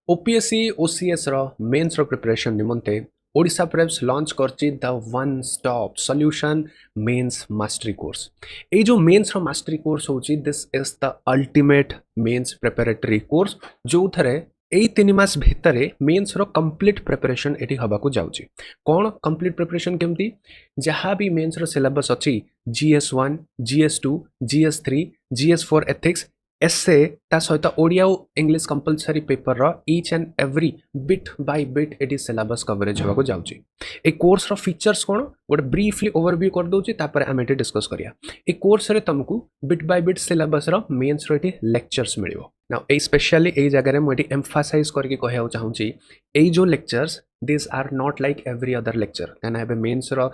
OPSC OCS रो mains रो preparation निमंते ओडिशा प्रेप्स लॉन्च करची the one stop solution mains mastery course. ए जो मेंस रो मास्टरी कोर्स होची this is the ultimate mains preparatory course जो थरे एई 3 मास भितरे मेंस रो कंप्लीट प्रिपरेशन एटी हबा को जाउची। कोन कंप्लीट प्रिपरेशन केमती जहां भी मेंस रो सिलेबस अछि GS1 GS2 GS3 GS4 ethics essay ता सहित ओडिया इंग्लिश कंपलसरी पेपर रो each and every bit by bit एटी सिलेबस कवरेज होगा जाउची। ए कोर्स रो फीचर्स कोन गोटे ब्रीफली ओवरव्यू कर दोची तापर हम एटी डिस्कस करिया। ए कोर्स रे तुमको बिट बाय बिट सिलेबस रो मेंस रो एटी लेक्चर्स मिलियो। नाउ ए स्पेशली ए जगह रे मोटी एम्फासाइज करके कहया चाहूची ए जो lectures this are not like every other lecture कहना एबे मेंस रो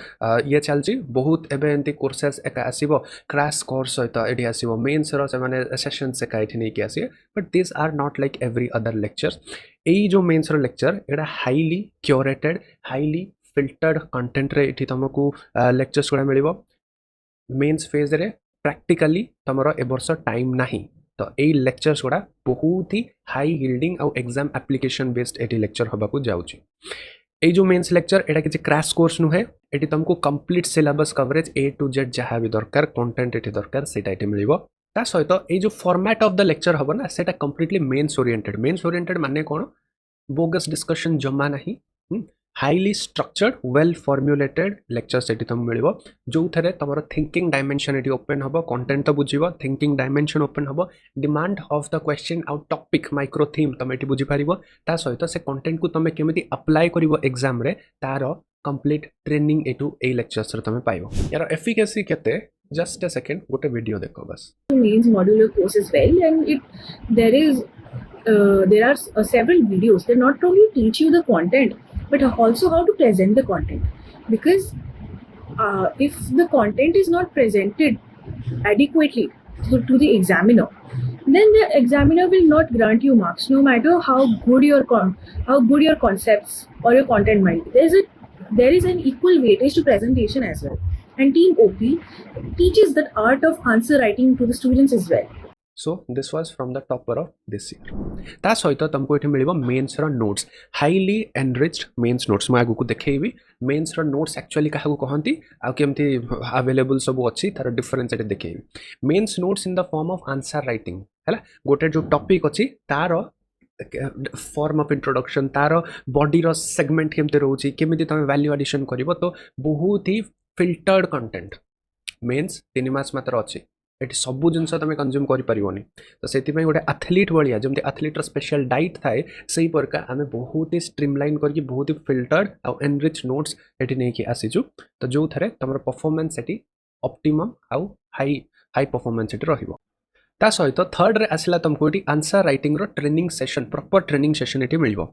ये चलची बहुत एबे एंती कोर्सेस एका आसीबो क्रैश कोर्स सहित एटी आसीबो मेंस रो से माने सेशन से काइठी नै कि आसीए but this are not like every other lectures. ए जो मेंस रो लेक्चर एडा highly curated highly filtered content रे एठी तुमको लेक्चर्स गुडा मिलिबो। मेंस फेज रे प्रैक्टिकली तमरो ए वर्ष टाइम नाही तो ए लेक्चर्स गुडा बहुत ही हाई यील्डिंग आउ एग्जाम एप्लिकेशन बेस्ड एटी लेक्चर हबा को जाउची। ए जो मेंस लेक्चर एटा किछि क्रैश कोर्स नु है एटी तुमको complete syllabus coverage A to Z जहा भी दरकार कंटेंट एटी दरकार सेटा एटी मिलिबो। ता सहित ए जो फॉर्मेट ऑफ द लेक्चर हबो ना सेटा कंप्लीटली मेंस ओरिएंटेड माने कोन बोगस डिस्कशन जमा नाही highly structured well formulated lectures eighty तुम मिलिबो जो थरे तमरो थिंकिंग डायमेंशन एटी ओपन हबो कंटेंट तो बुझिबो थिंकिंग डायमेंशन ओपन हबो demand of the question out topic micro theme तुम एटी बुझि पारिबो ता सहित से कंटेंट को तुम केमिति अप्लाई करिवो एग्जाम रे तारो कंप्लीट ट्रेनिंग एटू ए लेक्चर्स रे तुम पाइबो। यार एफिकेसी केते जस्ट अ सेकंड गोटे वीडियो देखो बस। Means modular course as well, and there are several videos that not only teach you the content but also how to present the content, because if the content is not presented adequately to the examiner, then the examiner will not grant you marks no matter how good your concepts or your content might be. There is an equal weightage to presentation as well, and team OP teaches that art of answer writing to the students as well. So this was from the topper of this year। ता सहित तुमको एठी मिलिबो mains रो notes highly enriched mains notes मा आगु को देखैबी मेंस रो नोट्स एक्चुअली काहा को कहंती आ केमथि अवेलेबल सब अछि तार डिफरेंस एठी देखैबी। Mains notes in the form of answer writing हैला गोटे जो टॉपिक अछि तार फॉर्म ऑफ इंट्रोडक्शन तार बॉडी रो सेगमेंट केमते रहउची केमिति तमे वैल्यू एडिशन करिवो तो बहुत ही फिल्टर्ड कंटेंट मेंस 3 मास मात्र अछि एटी सबु जिनस तुम कंज्यूम करि परिबोनी तो सेति पई गोटे एथलीट भलिया जमते एथलीट रो स्पेशल डाइट थाए सही प्रकार आमे बहुत ही स्ट्रीमलाइन करके बहुत ही फिल्टर्ड आ एनरिच नोट्स एटी नै कि आसीजु तो जो थरे तमरो परफॉर्मेंस एटी ऑप्टिमम आ हाई परफॉर्मेंस एटी रहिबो। ता सहित थर्ड रे आसिला तुमको एटी आंसर राइटिंग रो training session proper training session एटी मिलिबो।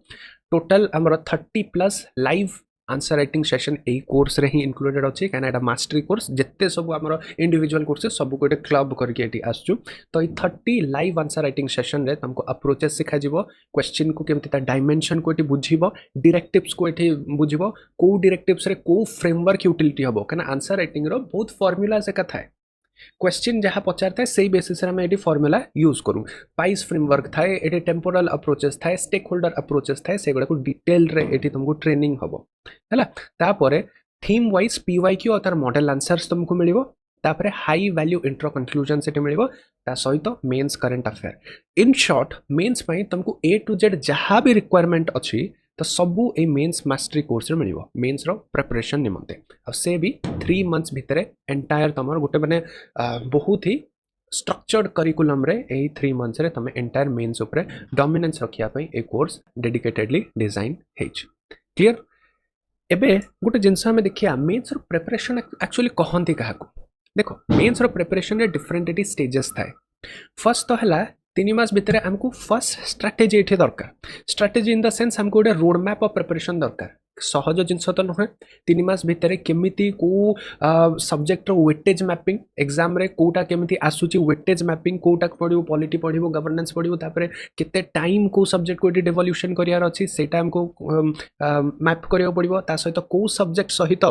टोटल हमरो 30+ लाइव आंसर राइटिंग सेशन ए कोर्स रे ही इंक्लूडेड अछि काना एटा मास्टरी कोर्स जत्ते सब हमरो इंडिविजुअल कोर्सेस सब को एटा क्लब करके एटी आसचु तो 30 लाइव आंसर राइटिंग सेशन रे तुमको अप्रोचेस सिखा जिवो क्वेश्चन को केमति ता डायमेंशन को एटी बुझिबो डायरेक्टिव्स को एटी बुझिबो को डायरेक्टिव्स रे को फ्रेमवर्क यूटिलिटी हबो काना आंसर राइटिंग रो बहुत फार्मूला से कथा है क्वेश्चन जहाँ पचारता है सही बेसिस रे एटी फार्मूला यूज करूँ पाइस फ्रेमवर्क थाए एटी टेम्पोरल अप्रोचेस थाए स्टेक होल्डर अप्रोचेस थाए से गुडा डिटेल रे एटी तुमको ट्रेनिंग हबो हैला तापरे थीम वाइज PYQ और तार मॉडल आंसर्स तुमको मिलिबो तापरे हाई वैल्यू इंट्रो कंक्लूजन सेटी मिलिबो ता सहित mains current affair in short mains पई तुमको A to Z जहाँ भी रिक्वायरमेंट अछि तो सबू ए मेंस मास्टरी कोर्स रे मिलिबो मेंस रो प्रिपरेशन निमंते अब से भी 3 मंथ्स भितरे एंटायर तमर गोटे माने बहुत ही स्ट्रक्चर्ड करिकुलम रे ए 3 मंथ्स रे तमे एंटायर मेंस ऊपर डोमिनेंस रखिया पई ए कोर्स डेडिकेटेडली डिजाइन हेज क्लियर। एबे गोटे जिंस हमें देखिया मेंस रो प्रिपरेशन एक्चुअली कहंती काहा को देखो मेंस रो प्रिपरेशन रे डिफरेंट एटी स्टेजेस थाए। फर्स्ट तो हला 3 मास भितर हमको फर्स्ट स्ट्रेटेजी एठी दरकार स्ट्रेटेजी इन द सेंस हमको गोटे रोड मैप ऑफ प्रिपरेशन दरकार सहज जिनस तो नुहे 3 मास भितर केमिति को सब्जेक्ट रो वेटेज मैपिंग एग्जाम रे कोटा केमिति आसुची वेटेज मैपिंग कोटा पढिबो पॉलिटी पढिबो गवर्नेंस पढिबो तापरे केते टाइम को सब्जेक्ट को डेवोल्यूशन करियार अछि सेटा हमको मैप करियो पड़िबो ता सहित को सब्जेक्ट सहित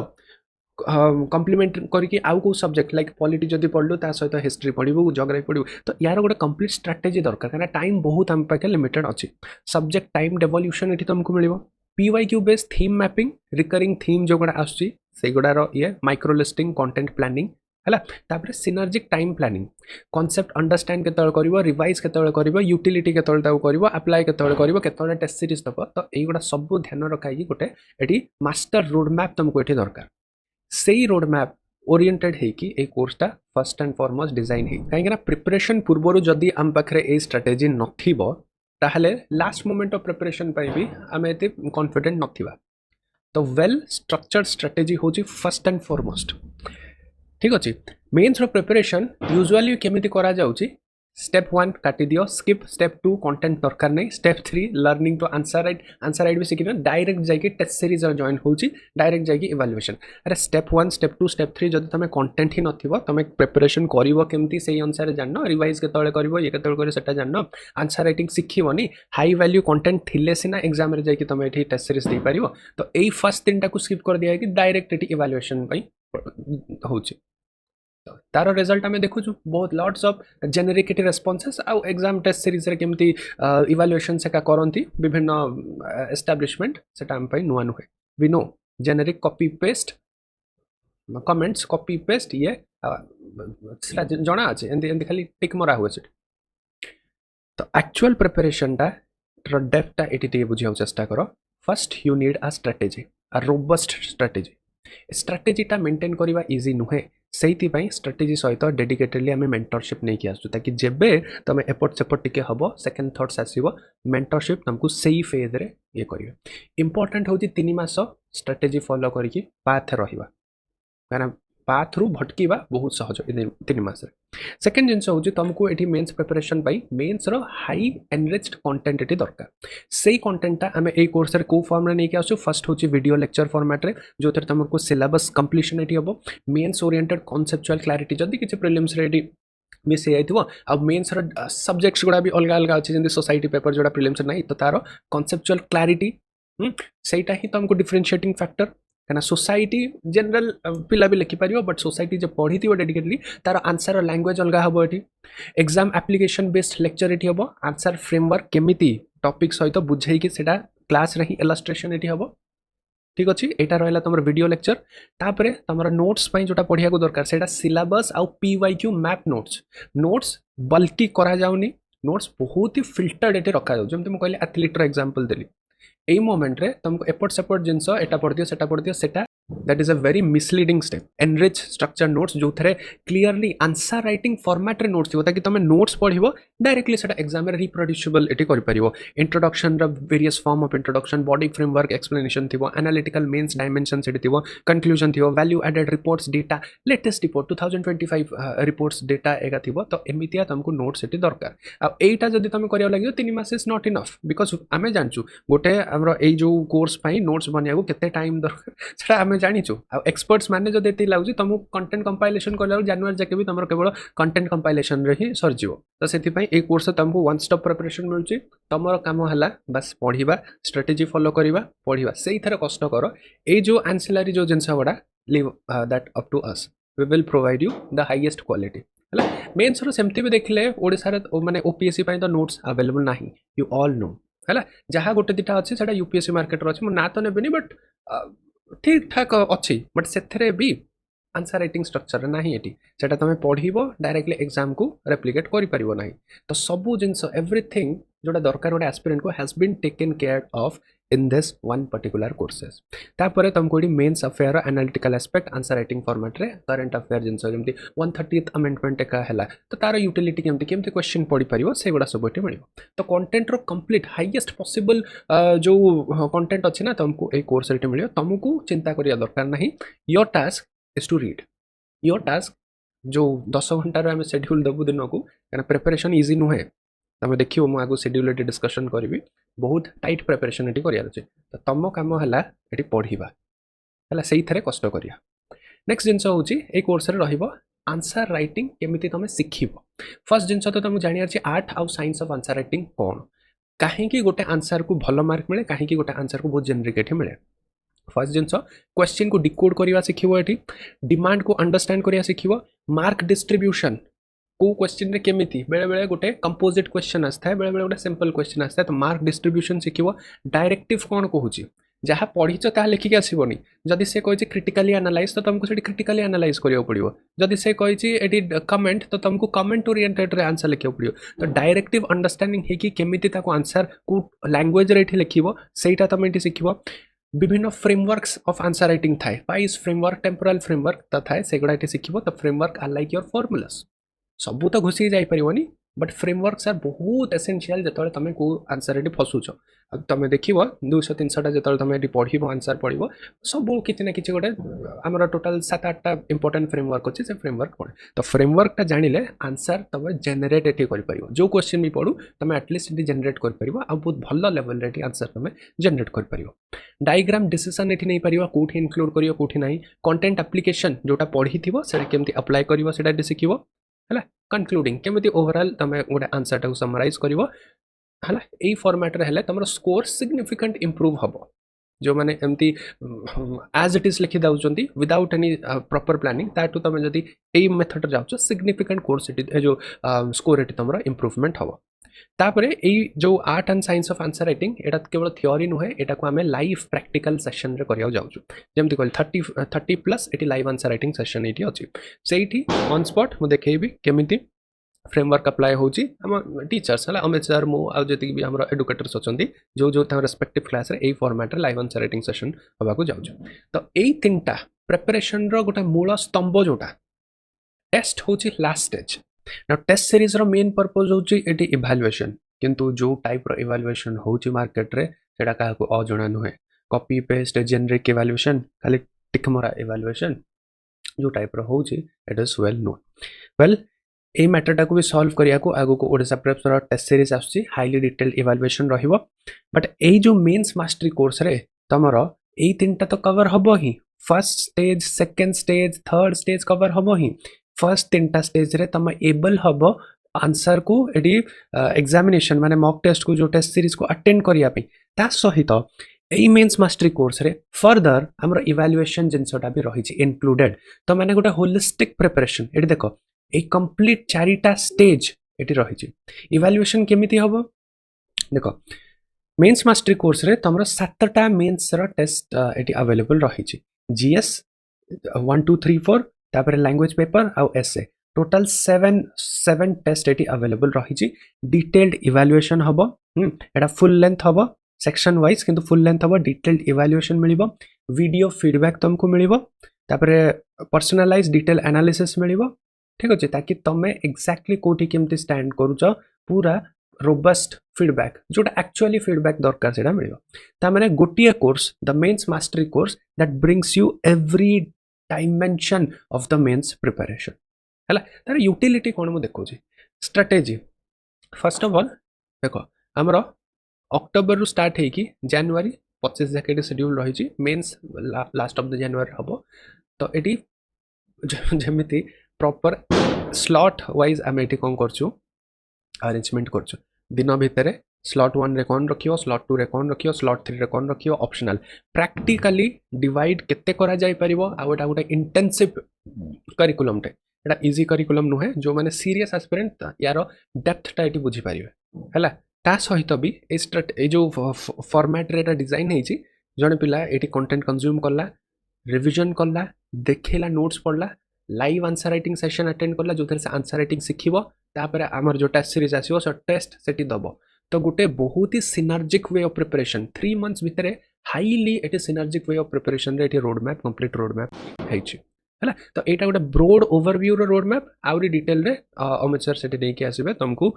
कम्प्लीमेंट करके आउ को सब्जेक्ट लाइक पॉलिटी जदि पढ़लु ता सहित हिस्ट्री पढ़ू जोग्राफी पढ़ू तो यार गोटे कंप्लीट स्ट्राटेजी दरकार कारण टाइम बहुत आम पाखे लिमिटेड अच्छी सब्जेक्ट टाइम डेवल्यूशन ये तुमको मिल PYQ base theme mapping recurring theme जो गुड़ा आसुची से गुड़ार ये माइक्रो लिस्टिंग कंटेंट प्लानिंग है तापर synergic time planning concept understand केतବେଳେ करिवो रिवाइज केतବେଳେ करिवो यूटिलिटी केतବେଳେ ताऊ करिवो अप्लाई केतବେଳେ करिवो केतବେଳେ टेस्ट सीरीज दबो तो एगुड़ा सब ध्यान रखा गोटे एटी मास्टर रोड मैप तुमको एटी दरकार सेही रोड मैप ओरिएंटेड है कि ए कोर्सटा फर्स्ट एंड फॉरमोस्ट डिजाइन है कहीं प्रिपरेशन पूर्व जदि आम पाखे ए स्ट्राटेजी नथिबो ताहले लास्ट मोमेंट ऑफ प्रिपरेशन पाई भी आम एते कॉन्फिडेंट नथिबा तो वेल स्ट्रक्चर्ड स्ट्राटेजी होची फर्स्ट एंड फॉरमोस्ट ठीक अच्छे मेन्स प्रिपरेशन यूजुअली केमिति करा जाउची स्टेप 1 काटी दियो स्किप स्टेप 2 कंटेंट दरकार नहीं step 3 learning to answer write भी सीखिना डायरेक्ट जाइए टेस्ट सीरीज जॉइन होची डायरेक्ट जाइए इवैल्यूएशन अरे स्टेप 1 स्टेप 2 स्टेप 3 जदि तुम कंटेंट ही नथिबो तुम प्रिपरेशन करिवो केमती सेही अनुसार जाननो रिवाइज केतळे करिवो ये केतळे करिवो सेटा जाननो आंसर राइटिंग सिखिबोनी हाई वैल्यू कंटेंट थिले सिना एग्जाम रे जाइए तुम एठी टेस्ट सीरीज दे पारिवो तो एई फर्स्ट तीनटा को स्किप कर दिया कि डायरेक्ट एठी इवैल्यूएशन पई होची तार रिजल्ट आम देखु बहुत लॉट्स ऑफ जेनेरिक रेस्पॉन्सेस आउ एग्जाम टेस्ट सीरीज रे केमती इवैल्यूएशन से का करंती विभिन्न एस्टैब्लिशमेंट सेटा हम पई नुआ नुहे we know generic copy paste comments copy paste ये जना अच्छे एंती खाली टिक मरा हुए से तो एक्चुअल प्रिपरेशन टा डेप्थ एटी बुझा चेष्टा कर first you need a strategy a robust strategy स्ट्रेटेजीटा मेंटेन करवा इजी नुहे से स्ट्रेटेजी सहित डेडिकेटेडली आम मेंटरशिप नहीं आसू ताकि जेबे तुम एपट सेपट टिके हम सेकेंड थॉट्स आसो मेंटरशिप तुमको सही फेज रे ये करेंगे इंपोर्टेंट हूँ 3 मास स्ट्रेटेजी फॉलो करके पाथ रहा कारण पाथ रु भटकीबा बहुत सहज 3 मास सेकेंड जिनस हूँ तुमको ये mains preparation mains high enriched content ये दरकार से कंटेंटा आम ए कोर्स को फॉर्म रे नहीं आसू फर्स्ट हूँ वीडियो लेक्चर फॉर्मेट रे जो थे तुमको सिलेबस कंप्लीशन ये हम मेन्स ओरिएंटेड कॉन्सेप्चुअल क्लैरिटी जदि किसी प्रिलिम्स रे मिस हो आउ मेन्स सब्जेक्ट्स गुड़ा भी अलग अलग अच्छे जमी सोसाइटी पेपर जोड़ा प्रिलिम्स नहीं तो तार कॉन्सेप्चुअल क्लैरिटी सेटा ही तुमको डिफरेंशिएटिंग फैक्टर कहना सोसाइटी जनरल पिला भी लिखिपार बट सोसाइटी जो पढ़ी थी डेडिकेटली तार आंसर लैंग्वेज अलग हम ये एग्जाम एप्लिकेशन बेस्ड लेक्चर ये हम आंसर फ्रेमवर्क केमिति टॉपिक सहित बुझेकी सेटा क्लास रे ही इलस्ट्रेशन ये हम ठीक अच्छे यहाँ रहा तुम वीडियो लेक्चर तापर तुम नोट्स जोटा पढ़िया दरकार से सिलेबस आउ PYQ मैप नोट्स बल्कि करा जाउनी नोट्स बहुत ही फिल्टर्ड ये रखा जाऊ जमी मुझे कहली एथलीटर एग्जांपल देली यही मोमेंट रे तुमको एपट सेपट जिनस एटा पढ़ दियो सेटा that is a very misleading step enrich structure notes जो थे क्लीयरली आंसर राइटिंग फॉर्मेट रे नोट्स थी ताकि तुम नोट्स पढ़ो डायरेक्टली से एग्जाम रिप्रोड्यूसिबल ये कर introduction various form of introduction body framework explanation थी एनालिटिकल मेन्स डायमेंशन से थी कंक्लूजन थी value added reports data latest report 2025 reports data एगा थी तो एमतिया तुमको नोट्स ये दरकार आईटा जब तुम कर लगे 3 mass is not enough because आम जानचु गोटे आम जो कोर्स नोट्स बनवाक केते टाइम दरकार आम जाचु एक्सपर्ट्स मैंने जब ये लगे तुमको कंटेंट कंपाइलेशन कला जनवरी जाके भी तुम केवल कंटेंट कंपाइलेशन रे ही सरज तो से कोर्स तुमको वन स्टॉप प्रिपरेशन मिलूँ तुम काम है बस पढ़ा स्ट्रेटेजी फॉलो करवा पढ़ा से कष्ट कर ये जो एंसिलरी जो जिनस गुड़ा live that up to us we will provide you the highest quality है मेन्स सेमती भी देखले ओडिशा माने ओपीएससी तो नोट्स अवेलेबल ना यू ऑल नो है जहाँ गोटे दुटा अच्छे से यूपीएससी मार्केट अच्छे मो ना तो नेबेनी बट ठीक ठाक अच्छी बट से भी आंसर राइटिंग स्ट्रक्चर ना ये तुम पढ़ो डायरेक्टली एग्जाम को रेप्लिकेट करें ना तो सबू जिनस एवरीथिंग जोटा दरकार गोटे एस्पिरेंट को has been taken care of in this one particular courses तापर तुमको ये mains affair analytical aspect answer writing format रे करंट अफेयर जिनस जमी 130th अमेंडमेंट एका है तो तार यूटिलिटी केमती क्वेश्चन पढ़ी पार से गुड़ा सब ये मिल तो कंटेंट रो कंप्लीट हाईएस्ट पॉसिबल जो कंटेंट अच्छे ना तुमको ये कोर्स रे मिल तुमको चिंता करिया दरकार नहीं your task is to read your task जो 10 घंटार आम शेड्यूल देवु दिन को प्रिपरेशन इजी नुहे तुम देखिए मुझे शेड्यूल ये डिस्कसन करी बहुत टाइट प्रिपरेशन ये करार अच्छे तो तुम कम है ये पढ़ा है से कष्ट करिया नेक्स्ट जिनस हूँ ये कोर्स आंसर राइटिंग केमिति तुम शिख फर्स्ट जिनस तो तुम जानियार आर्ट आउ साइंस ऑफ आंसर राइटिंग कौन कहीं गोटे आंसर को भल मार्क मिले कहीं गोटे आंसर को बहुत जेनेरिक मिले फर्स्ट जिनस क्वेश्चन को डिकोड करवा शिखिबो एठी डिमांड को अंडरस्टैंड करवा शिखिबो मार्क डिस्ट्रीब्यूशन को क्वेश्चन रे केमिति बेले बेले गोटे कंपोजिट क्वेश्चन आस्था है बेले बेले गोटे सिंपल क्वेश्चन आस्था है तो मार्क डिस्ट्रीब्यूशन शिखिबो डायरेक्टिव कोन कहूची जहाँ पढ़ीच ता लिखिक आसबनी जदि से कही क्रिटिकाली एनालाइज तो तुमको से क्रिटिकाली एनालाइज करियो पड़िबो जदि से कही एटी कमेंट तो तुमको कमेंट ओरिएंटेड रे आंसर लिखियो पड़िबो तो डायरेक्टिव अंडरस्टैंडिंग है कि केमिति ताको आंसर को लैंग्वेज रे एठी लिखिबो सेटा तुम एठी सिखिबो विभिन्न फ्रेमवर्क्स ऑफ आंसर राइटिंग थाए वाइज फ्रेमवर्क टेम्पोरल फ्रेमवर्क तो थाए सेगुड़ा एठी सिखिबो तो framework are like your formulas सबू तो घुसी जाई परिबोनी बट फ्रेमवर्क्स आर बहुत एसेंशियल जतले तुम को आंसर एटी फसुछ तुम देख 200-300 जो तुम ये पढ़ आंसर पढ़ सब किसी ना कि गोटे आम टोटाल 7-8टा इंपोर्टेंट फ्रेमवर्क अच्छे से फ्रेमवर्क पढ़े तो फ्रेमवर्कटा जानिले आंसर तुम जेनेट ये कर जो क्वेश्चन भी पढ़ू तुम एटलिस्ट ये जेनेट कर बहुत भल लेवल रे आंसर तुम जेनेट कर डायग्राम डिसीजन ये नहीं पार कौटी इनक्लूड कर कौटी ना कंटेंट एप्लिकेशन जोटा पढ़ी थी केमती अप्लाई कर शिखिब है कंक्लूडिंग केमती ओवरऑल तुम गोटे आंसर टाक समराइज कर है यही फॉर्मेट रे हेले तुम स्कोर सिग्निफिकेंट इंप्रूव हम जो मैंने एमती एज इट इज लिखी दौरान विदाउट एनी प्रॉपर प्लानिंग ताटू तुम जदि यही मेथड जाऊँ सिग्निफिकेंट कोर्स जो स्कोर ये तुम इम्प्रूवमेंट हम तापरे यही जो art and science of answer writing एटा केवल थियोरी नुहे एटा को आमे लाइव प्रैक्टिकल सेशन रे करिया जाउछु जेमति कहल 30+ eighty live answer writing session eighty अछि सेठी ऑन स्पॉट मु देखेबी केमिति फ्रेमवर्क अप्लाई होची हम टीचर्स हला अमित सर मु आ जति भी हमर एडुकेटर्स अछंती जो जो तार रेस्पेक्टिव क्लास रे एई फॉर्मेट रे लाइव आंसर राइटिंग सेशन होबा को जाउछु तो एई तीनटा प्रिपरेशन रो गोटा मूल स्तंभ जोटा टेस्ट होची लास्ट स्टेज ना टेस्ट सीरीज रो मेन पर्पस होची एटी इवैल्यूएशन किंतु जो टाइप रो इवैल्यूएशन होची मार्केट रे सेटा का को अजणा नुहे कॉपी पेस्ट जेनेरिक इवैल्यूएशन खाली टिक मरा इवैल्यूएशन जो टाइप रो होची it is well known well ए मैटरटा को भी सॉल्व करिया को आगो को ओडिसा प्रेप्स रो टेस्ट सीरीज आछी हाईली डिटेल्ड इवैल्यूएशन रहिबो बट एई जो मेंस मास्टरी कोर्स रे तमरो एई तीनटा तो कवर हबो ही first stage second stage third stage cover हबो ही फर्स्ट तीनटा स्टेज रे तम एबल हबो आंसर को एडी एग्जामिनेशन माने मॉक टेस्ट को जो टेस्ट सीरीज को अटेंड करिया पे ता सहित एई मेंस मास्टरी कोर्स रे फर्दर हमर इवैल्यूएशन जिनसटा भी रही छि इंक्लूडेड तो माने गोटा होलिस्टिक प्रिपरेशन एडी देखो ए कंप्लीट चारिटा स्टेज एटी रही छि इवैल्यूएशन केमिति हबो देखो मेंस मास्टरी कोर्स रे तमरो 7टा मेंस रो टेस्ट एटी अवेलेबल रही छि जीएस 1 2 3 4 तापर लैंग्वेज पेपर आउ एसे टोटल 7 टेस्ट एटी अवेलेबल रही छि डिटेल्ड इवैल्यूएशन हबो एटा फुल लेंथ हबो सेक्शन वाइज किंतु फुल लेंथ हबो डिटेल्ड इवैल्यूएशन मिलिबो वीडियो फीडबैक तुमको मिलिबो तापर पर्सनलाइज डिटेल एनालिसिस मिलिबो ठीक अच्छे ताकि तुम एक्जाक्टली कोठी केमती स्टैंड करूच पूरा रोबस्ट फीडबैक जोटा एक्चुअली फीडबैक दरकार से मिल ताने गोटे course the mains mastery course that brings you every dimension of the mains preparation है तार यूटिलिटी कौन मुझे देखो स्ट्रेटेजी फर्स्ट ऑफ ऑल देखो आमर अक्टोबर रु स्टार्ट है कि जनवरी 25 जाके शेड्यूल रही मेंस लास्ट ऑफ द जनवरी हम तो ये जमी प्रॉपर स्लॉट वाइज आम ये कौन कर अरेंजमेंट कर दिन भितर स्लॉट 1 रे कौन रखियो स्लॉट 2 रे कौन रखियो स्लॉट 3 रे कौन रखियो ऑप्शनल प्रैक्टिकली डिवाइड केते करा जाय परिबो आ गोटे इंटेंसिव करिकुलम टे एटा इजी करिकुलम नुहे जो माने सीरियस एस्पिरेंट यार डेप्थटा एटी बुझी पारिबे हैला ता सहित भी ए जो फॉर्मेट रे डिजाइन है जड़े पिला ये कंटेंट कंज्यूम कला रिविजन कला देखेला नोट्स पढ़ला live answer writing session attend कला जो से आंसर राइटिंग शिखिबो तापर आमर जो टेस्ट सीरीज आसीबो सो टेस्ट सेटी दबो तो गोटे बहुत ही synergic way of preparation 3 months भितर हाईली एटी सिनर्जिक वे ऑफ प्रिपरेशन रे एटी road map complete road map है तो यहाँ गोटे ब्रोड ओवरव्यू रोड मैप आउरी डिटेल रे अमित सर से नहीं आसबे तुमको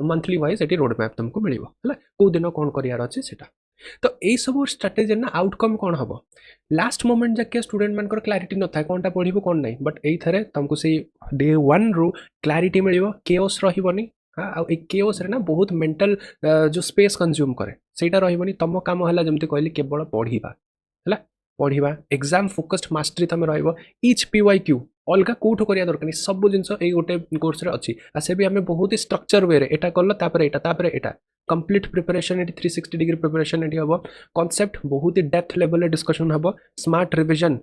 मंथली वाइज ये रोड मैप तुमको मिल कौ दिन कौन करार अच्छे सेटा तो यही सब स्ट्राटेजी ना आउटकम कौन हम लास्ट मोमेंट जाके स्टूडेंट मान क्लारिटी न था कौनटा पढ़ू कौन ना बट यही तुमको से डे 1 रु क्लारिटी मिल केओस रही हाँ केओस रे ना बहुत मेंटल जो स्पेस कंज्यूम करे सेटा रही तुम काम है जमी कहली केवल पढ़ा है पढ़ा एग्जाम फोकस्ड मास्टरी तुम रच PYQ अलग कौटू करा दरकार सब जिन गोटे कोर्स अच्छी से भी आम बहुत ही स्ट्रक्चर वे एटा कल एटा कंप्लीट प्रिपरेशन ये 360 डिग्री प्रिपरेशन ये हम कॉन्सेप्ट बहुत ही डेप्थ लेवल डिस्कशन हम स्मार्ट रिविजन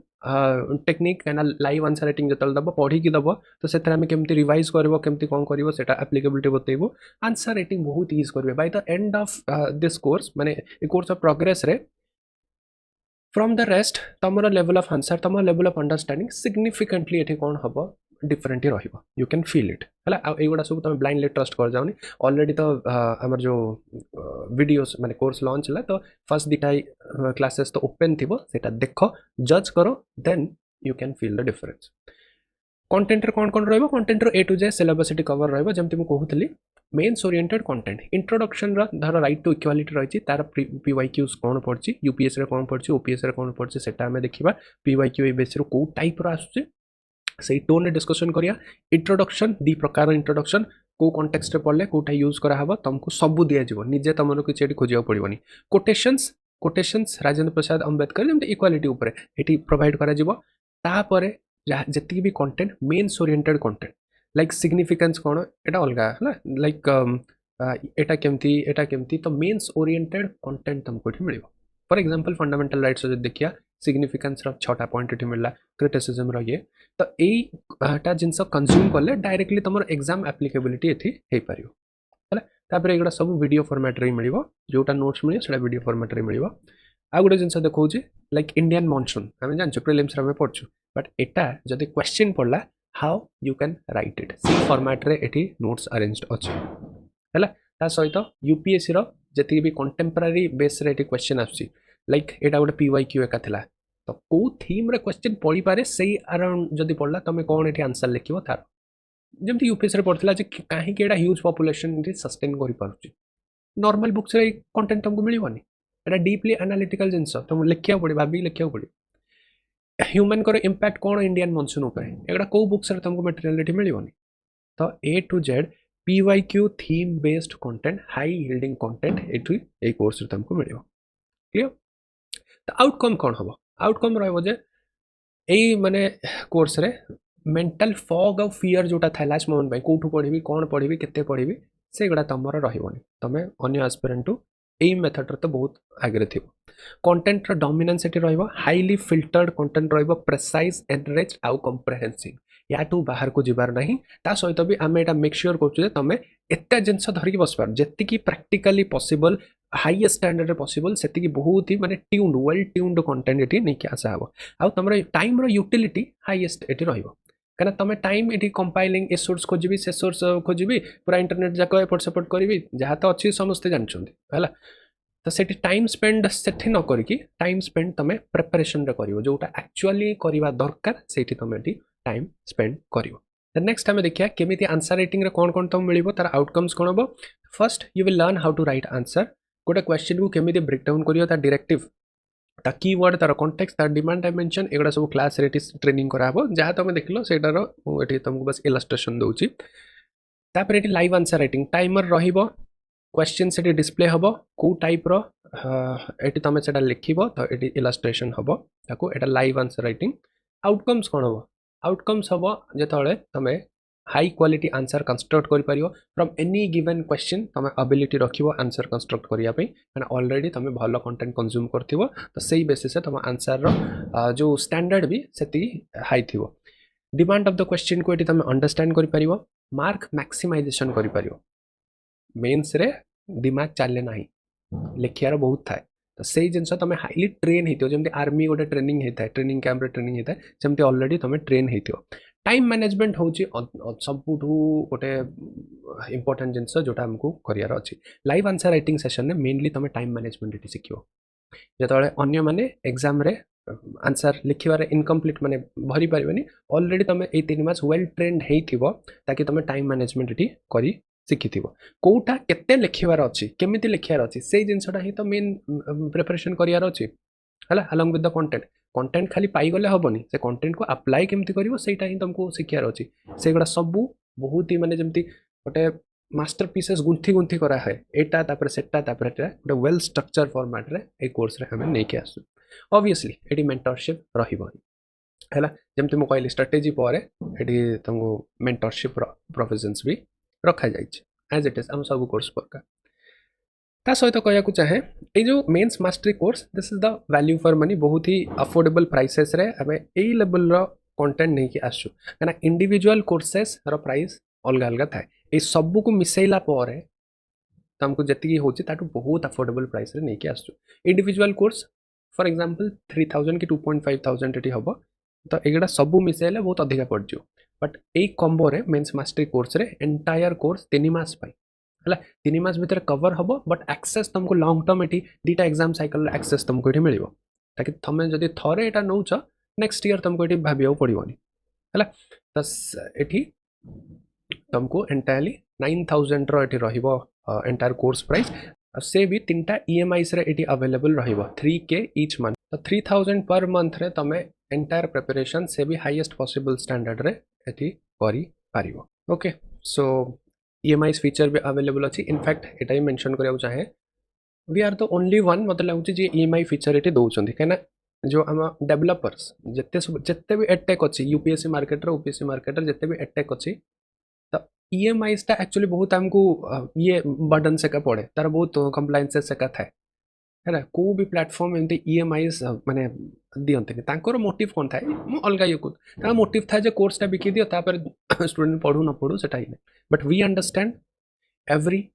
टेक्निक कहना लाइव आंसर राइटिंग जो दब पढ़ी दब तो से केमती रिवाइज कर केमती कौन कर से एप्लिकेबिलिटी बतेबू आंसर राइटिंग बहुत ईज करेंगे by the end of this course माने कोर्स ऑफ प्रोग्रेस रे फ्रॉम द रेस्ट तुम लेवल ऑफ आंसर तुम लेवल ऑफ अंडरस्टैंडिंग सिग्निफिकेंटली ये कौन हम different he you can feel it है युवा सब तुम ब्लाइंडली ट्रस्ट कर जाओनी ऑलरेडी तो आमर जो वीडियोस माने कोर्स लॉन्च है तो फर्स्ट दुटा क्लासेस तो ओपन थी से देख जज करो then you can feel the difference content रे कौन कौन रहिबो कंटेंट रो A to Z syllabus cover रहिबो जेमति मु कहूतली मेन्स ओरिएंटेड कंटेंट इंट्रोडक्शन धर राइट टू इक्वालिटी रही तार पीवाईक्यूज कौन पड़ी यूपीएस रे कौन पड़ी ओपीएस रे कौन पड़ी सेटा आमे देखिबा पीवाईक्यू ए बेस रो को टाइप रो आसुचे सही टोन रे डिस्कशन करिया इंट्रोडक्शन दी प्रकार इंट्रोडक्शन को कॉन्टेक्स्ट रे पड़ले कोटा यूज करा हबो तुमको सब दिया जीवो निजे तमरो किछ एटी खोजिया पड़िबोनी कोटेशंस राजेंद्र प्रसाद अंबेडकर जेमति इक्वालिटी ऊपर एटी प्रोवाइड करा जीवो तापरे जति भी content mains oriented content like significance कौन एटा अलग है लाइक एटा केमती तो मेन्स ओरिएंटेड कंटेंट तुमको ये mill for example fundamental rights जो देखिया सिग्निफिकेंस छटा पॉइंट ये मिलला क्रिटिसिज्म रो ये तो एटा जिनस कंज्यूम कले डायरेक्टली तुम एग्जाम एप्लिकेबिलिटी एथि हे परियो हला तापर एगुडा सब वीडियो फॉर्मेट रे मिलिबो जोटा नोट्स मिलियो सेटा वीडियो फॉर्मेट रे मिलिबो आ गुडे जिनस देखौची लाइक इंडियन मॉनसून हमें जानछु प्रीलिम्स रे पढ़छु बट एटा जदि क्वेश्चन पड़ला how you can write it see format रे एठी नोट्स अरेंज्ड अछि हला ता सहित यूपीएससी रो जति भी कंटेम्पररी बेस रे एठी क्वेश्चन आछि लाइक एटा गोटे पीवाईक्यू एका थिला तो को थीम रे क्वेश्चन पड़ी पारे सेही अराउंड जदि पड़ला तमे कोन एठी आंसर लिखिबो तार जेमति यूपीएससी रे पड़थिला जे काहे के एटा ह्यूज पॉपुलेशन रे सस्टेन करि पारुछि नॉर्मल बुक्स रे कंटेंट तुमको मिलिबोनी एटा डीपली एनालिटिकल जिंस तुम लिखिया पड़ी भाबी लिखिया पड़ी ह्यूमन को इम्पैक्ट कौन इंडियन मॉनसून उपर एगुड़ा कौ बुक्स तुमको मटेरियल मिलनी तो A to Z PYQ theme based content high yielding content ये कोर्स तुमको मिल क्लियर तो आउटकम कौन हम आउटकम रे यही माने कोर्स रे मेंटल फॉग ऑफ फियर जोटा था लास्ट मोमेंट कौटू पढ़ी कौन पढ़ी केते पढ़ी से गुड़ा तुम रही तुम अन्य एस्पिरेंट टू यही मेथड तो बहुत आगे थी कंटेंट रो डोमिनेंस एटी रहइबो हाईली फिल्टर्ड कंटेंट रहइबो प्रेसाइज एनरिच्ड आउ कंप्रेहेंसिव याटू बाहर को जिबार नहीं ता सहित भी आमे एटा मेक श्योर करछु जे तमे एत्ता जिंस धरिक बस पार जेति की प्रैक्टिकली पॉसिबल हाईएस्ट स्टैंडर्ड रे पॉसिबल सेति की बहुत ही माने tuned well tuned content eighty नै के आसा हबो आउ तमरो टाइम रो यूटिलिटी हाईएस्ट एटी रहइबो कहना तुम टाइम ये कंपाइलिंग ए सोर्स खोजी से सोर्स खोजी पूरा इंटरनेट जाक एपट सेपट करी जहाँ तो अच्छी समस्ते जानते है तो से टाइम स्पेंड से न करी टाइम स्पेंड तुम प्रिपरेशन रे करिवो जोटा एक्चुअली करवा दरकार से तुम ये टाइम स्पेंड कर नेक्स्ट आम देखिए केमी आंसर राइटिंग कौन कौन तुम मिल तार आउटकम्स कौन हम first you will learn how to write answer गोटे क्वेश्चन को केमी ब्रेक डाउन कर डायरेक्टिव ता कीवर्ड तार कॉन्टेक्स्ट तार डिमांड डायमेंशन एगुड़ा सब क्लास रे ट्रेनिंग कराबो जहाँ तुम देखल सेटार ये तुमको बस इलस्ट्रेशन दूची तापर ये लाइव आंसर राइटिंग टाइमर रहिबो क्वेश्चन से डिस्प्ले हम कौ टाइप रो ये तुम से लिखब तो ये इलस्ट्रेशन हम ताको एटा लाइव आंसर राइटिंग आउटकम्स कौन हम आउटकम्स हम जो तुम हाई क्वालिटी आंसर कंस्ट्रक्ट कर फ्रॉम एनी गिवन क्वेश्चन तुम एबिलिटी रखिबो आंसर कंस्ट्रक्ट करिया पे माने ऑलरेडी तुम भल कंटेंट कंज्यूम करथिबो तो सही बेसिस से तुम आंसर रो जो स्टैंडर्ड भी सेति हाई थिबो डिमांड ऑफ द क्वेश्चन को एटी तुम अंडरस्टैंड करि परिबो मार्क मैक्सिमाइजेशन करि परिबो मेन्स रे दिमाग चले ना लिखियार बहुत थाए तो सही जिनस तुम हाईली ट्रेन होती जमी आर्मी गोटे ट्रेनिंग होता है ट्रेनिंग कैंप ट्रेनिंग होता है जमी ऑलरेडी तुम ट्रेन होती टाइम मैनेजमेंट हूँ सबुठ गोटे इंपोर्टेंट जिनस जोटा आमको करार अच्छी लाइव आंसर राइटिंग सेशन में मेनली तुम टाइम मैनेजमेंट ये शिख जो अन्य मैंने एग्जाम रे आंसर लिखिबार इनकम्प्लीट माने भरी पारे ऑलरेडी तुम ये 3 मास वेल ट्रेंड हो ताकि तुम टाइम मैनेजमेंट ये करी शिखि कौटा केते लिखिबार अच्छी केमिति लिखिबार अच्छी से जिनसटा ही तो मेन प्रिपरेशन करियार अच्छी है along with the content content खाली पाईगले हेनी से कंटेंट को अप्लाई केमती करिवो सेटा ही तुमको शिखियार अच्छी से गुड़ा सब बहुत ही माने जमती गोटे मास्टर पीसेस गुंथी गुंथी करा है एटा तापर सेटा तापर एटा गोटे वेल स्ट्रक्चर फॉर्मेट रे ए कोर्स रे हमें नहीं के आसु ऑब्वियसली एटी मेंटरशिप रहिबो हैला जमती मो कहली स्ट्रेटजी पर एटी तुमको मेंटरशिप प्रोविजंस भी रखा जाइए एज इट इज हम सब कोर्स पर का ता सहित कहूँ चाहे ये जो mains mastery course this is the value for money बहुत ही अफोर्डेबल प्राइसेस रे आम यही लेवल कंटेंट नहीं आसु कहीं इंडिविजुअल कोर्सेस प्राइस अलग अलग थाए ये सबू को मिसेला पर तुमको जी हूँ बहुत अफोर्डेबल प्राइस रे नहीं आसु इंडिविजुअल कोर्स फॉर एग्जांपल 3000 कि 2,500 ये हम तो ये सबू मिसेले बहुत अधिका पड़ जाए बट यही कॉम्बो रे मेन्स मास्टरी कोर्स रे एंटायर कोर्स 3 मास है 3 मास भीतर कवर हम बट एक्सेस तुमको लॉन्ग टर्म ये दुटा एग्जाम साइकिल एक्सेस तुमको ये मिल ताकि तुम जब थे यहाँ नौ नेक्स्ट ईयर तुमको ये भाव पड़ोनी है तो ये तुमको एंटायरली 9,000 एंटायर कोर्स प्राइस से भी 3टा EMIs रे ये अवेलेबल रहिबो 3K ईच मंथ तो 3,000 पर मंथ रे तुम एंटायर प्रिपरेशन से भी हाईएस्ट पॉसिबल स्टैंडर्ड रे एटी करी पारिबो ओके सो EMIs फीचर भी अवेलेबल अच्छी इनफैक्ट यहाँ ही मेंशन करा चाहे we are the only one मतलब लगुच जी EMI फीचर ये दौरान कहीं जो आम डेवलपर्स जिते भी एडटेक अच्छी UPSC मार्केट OPSC मार्केट जिते भी एडटेक अच्छी तो EMIs टा एक्चुअली बहुत आमको ये बर्डन से पड़े तार बहुत कंप्लायंसेस से थाए है ना को भी प्लेटफॉर्म एमती EMIs माने दिखते मोटिव कौन थाए मु अलग ये कहूँ मोटिव था जो कोर्सटा बिकी दियो तापर स्टूडेंट पढ़ू न पढ़ू सेटा ही नहीं but we understand every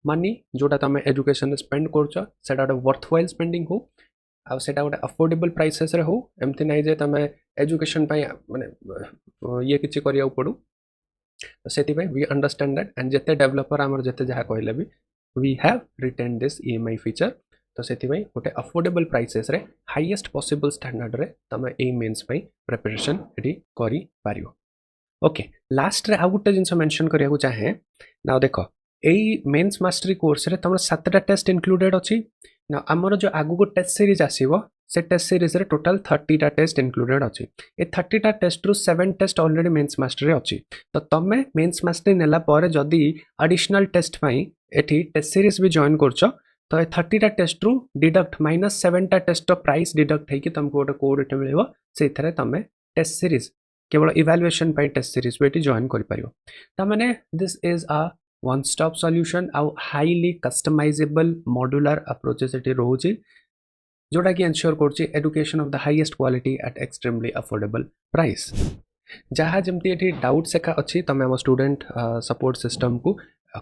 money जोटा तुम एजुकेशन स्पेंड कर गोटे वर्थवाइल स्पेंडिंग हो आ सेटा गोटे अफोर्डेबल प्राइसेस रे हो एमती नहीं जे तुम एजुकेशन माने ये किसी करिया पड़ू से वी अंडरस्टैंड दैट एंड जिते डेवलपर आमर जिते जहाँ कहले भी we have written this EMI feature तो से गोटे अफोर्डेबल प्राइसेस रे हाईएस्ट पॉसिबल स्टैंडर्ड रे तुम ए मेन्स प्रिपरेशन ये करि ओके लास्ट रे आ गोटे जिनस मेंशन करिया चाहे ना देख यही मेन्स मास्टरी कोर्स रे तुम 7टा टेस्ट इंक्लूडेड अच्छी ना आमर जो आगु को टेस्ट सीरीज आसीबो से टेस्ट सीरीज रे टोटल 30टा टेस्ट इंक्लूडेड अच्छी ये 30टा टेस्ट रु 7 टेस्ट ऑलरेडी मेन्स मास्टरी अच्छी तो तुम मेन्स मास्टरी नेला पर जदि एडिशनल टेस्ट एठी टेस्ट सीरीज भी जॉइन करछ तो ये 30टा टेस्ट रु डिडक्ट -7टा टेस्ट प्राइस डिडक्ट होगी तुमको गोटे कोड ये मिल से तुम टेस्ट सीरीज केवल इवैल्यूएशन टेस्ट सीरीज भी जॉइन कर this is a one stop solution आउ हाईली कस्टमाइजेबल मॉड्यूलर अप्रोचेस ये रोचे जोटा कि एनश्योर कर education of the highest quality eight extremely affordable price जहाँ जमती ये डाउट सेका अच्छी तुम आम स्टूडेंट सपोर्ट सिस्टम को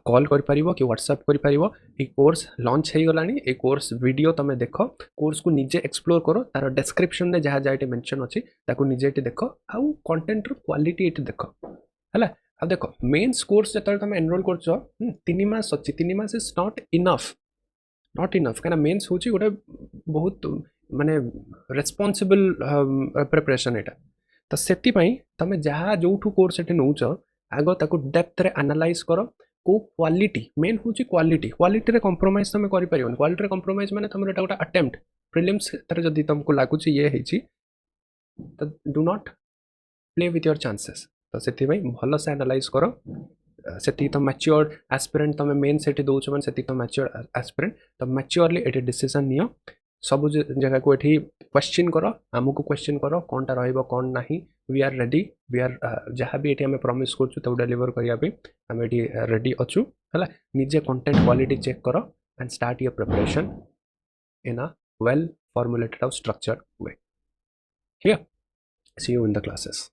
कॉल कर पारिबो कि व्हाट्सएप कर पारिबो ये कोर्स लॉन्च हो गलानी ये कोर्स वीडियो तुम देख कोर्स को निजे एक्सप्लोर करो तार डिस्क्रिप्शन में जहाँ जहाँ मेंशन अच्छी ताको निजे देख आउ कंटेंट रो क्वालिटी ये देख है अब देख मेन्स कोर्स जो तुम एनरोल कर 3 मास अच्छी 3 मास इज नॉट इनफ कहीं मेन्स हूँ गोटे बहुत माने रेस्पॉन्सिबल प्रिपरेशन यहाँ तो से तुम जहाँ जो कोर्स ये नौच आग ताको डेप्थ रे एनालाइज कर को क्वालिटी मेन हूँ क्वालिटी रे कंप्रोमाइज तुम कर क्वालिटी रे कंप्रोमाइज माने तुम गोटे अटेम्प्ट प्रिलिम्स जदि तुमको लगुच ये है तो do not play with your chances तो से भल से एनालाइज कर से तो मैच्योर एस्पिरेंट तुम मेन से दौच मैंने से तो मैच्योर एस्पिरेंट तो मैच्योरली ये डिसीजन नि सब जगह को ये क्वेश्चन कर आमको क्वेश्चन कर कौनटा रौन ना we are ready we are जहाँ भी ये आम प्रॉमिस कर डेलीवर करने आम ये रेडी अच्छु है निजे कंटेंट क्वालिटी चेक कर and start your preparation in a well formulated और structured way here see you in the classes.